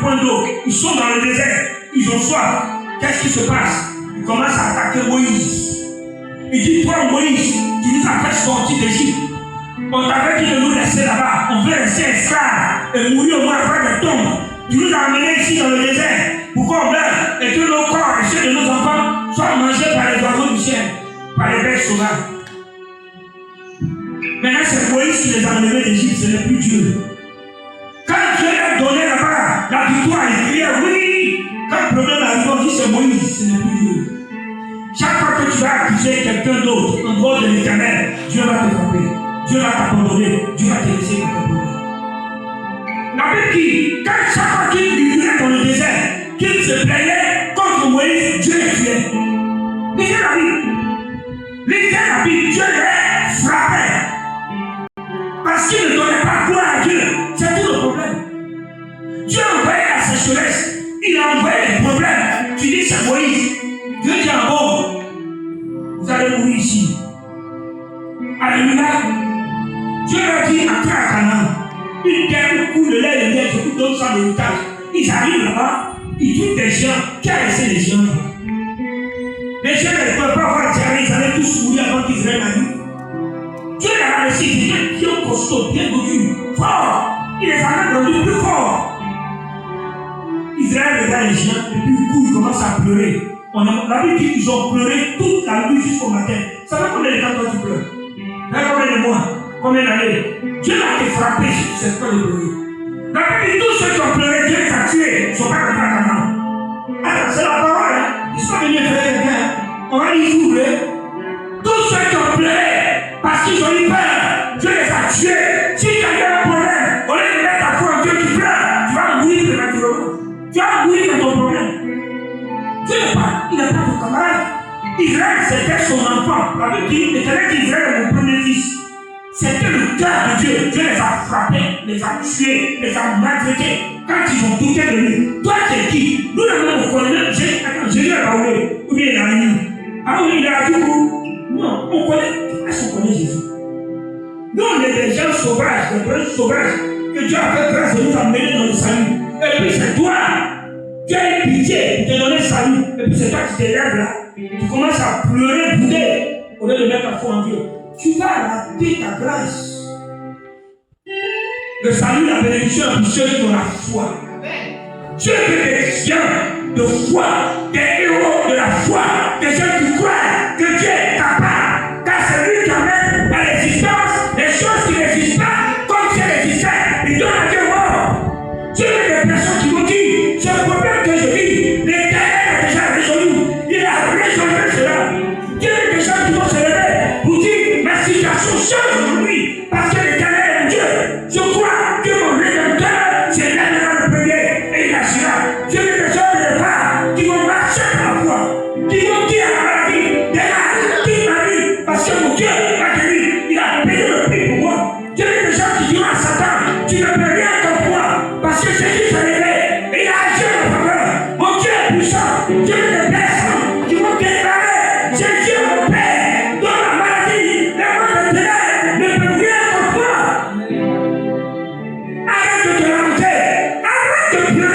point d'eau. Ils sont dans le désert. Ils ont soif. Qu'est-ce qui se passe? Ils commencent à attaquer Moïse. Il dit, toi Moïse, tu nous as fait sortir d'Égypte. On t'avait dit de nous laisser là-bas. On veut rester esclaves et mourir au moins après des tombes. Tu nous as amenés ici dans le désert pour qu'on meure et que nos corps et ceux de nos enfants soient mangés par les oiseaux du ciel, par les bêtes sauvages. Maintenant, c'est Moïse qui les a enlevés d'Égypte, ce n'est plus Dieu. Quand Dieu a donné là-bas la victoire, il criait oui. Quand le problème arrive, on dit c'est Moïse, ce n'est plus Dieu. Chaque fois que tu vas accuser quelqu'un d'autre en dehors de l'Éternel, Dieu va te frapper, Dieu va t'abandonner, Dieu va te laisser pour tes problèmes. La Bible dit, quand chaque fois qu'il vivait dans le désert, qu'il se plaignait contre Moïse, Dieu les tuait. Lisez la Bible. Lisez la Bible, Dieu les frappait. Parce qu'il ne donnait pas gloire à Dieu. C'est tout le problème. Dieu a envoyé la sécheresse. Il a envoyé les problèmes. Tu dis c'est Moïse. Dieu dit en haut, vous allez mourir ici. Alléluia. Dieu leur dit entrez à Canaan. Une terre où coule le lait et le miel, je vous donne ça l'héritage. Ils arrivent là-bas, ils trouvent des géants. Qui a laissé les géants là? Les géants ne peuvent pas voir Thierry, ils allaient tous mourir avant qu'Israël arrive. Dieu les a laissés, ils étaient bien costauds, bien connus, forts. Il les a même rendus plus forts. Israël regarde les géants et puis du coup ils commencent à pleurer. La Bible dit qu'ils ont pleuré toute la nuit jusqu'au matin. Ça fait combien de temps toi tu pleures? Combien de mois? Combien d'années? Dieu a été frappé sur cette fois de pleurer. La Bible dit tous ceux qui ont pleuré, Dieu les a tués. Ils ne sont pas rentrés à Canaan. Alors c'est la parole, hein? Ils sont venus faire quelqu'un. On va les ouvrir. Tous ceux qui ont pleuré parce qu'ils ont eu peur, Dieu les a tués. Si tu as un problème, au lieu de mettre ta foi en Dieu, tu pleures. Tu vas mourir prématurément. Tu vas mourir dans ton problème. Dieu n'est pas, il n'est pas ton camarade. Israël, c'était son enfant. La Bible dit, l'Éternel dit, Israël est mon premier fils. C'était le cœur de Dieu. Dieu les a frappés, les a tués, les a maltraités. Quand ils ont douté de lui, toi tu es qui? Nous on connaît Jésus est parlé, ou bien il a mis. Ah oui, il a du coup. Non, on connaît. Est-ce qu'on connaît Jésus? Nous on est des gens sauvages, des princes sauvages, que Dieu a fait grâce de nous amener dans le salut. Et puis c'est toi. Dieu a eu pitié de te donner salut. Et puis c'est toi qui te lèves là. Tu commences à pleurer, bouder, au lieu de mettre ta foi en Dieu. Tu vas rater ta grâce. Le salut, la bénédiction est précieuse de la foi. Dieu veut des gens de foi, des héros de la foi, des gens qui croient que Dieu est capable. Car c'est lui qui amène à l'existence les choses qui n'existent pas comme si elles existaient. Il donne à Dieu mort. Dieu veut des personnes qui vont dire, ce problème que je vis, l'Éternel a déjà résolu. Il a résolu cela. Dieu veut des gens qui vont se lever pour dire, ma situation change aujourd'hui parce que l'Éternel est mon Dieu. Je crois que mon Rédempteur s'est lèvera le premier et il agira. Dieu veut des gens de départ qui vont marcher par la foi, qui vont dire à la maladie, démarre, quitte ma vie parce que mon Dieu m'a guéri. Il a payé le prix pour moi. Dieu veut des gens qui diront à Satan, tu ne peux rien contre moi parce que Jésus s'est levé et il a agi en faveur. Mon Dieu est puissant. Dieu veut des personnes qui vont déclarer Jésus est mon Père. Dans la maladie, les mains de ténèbres ne peuvent rien contre moi. Arrête de te lamenter. Arrête de pleurer.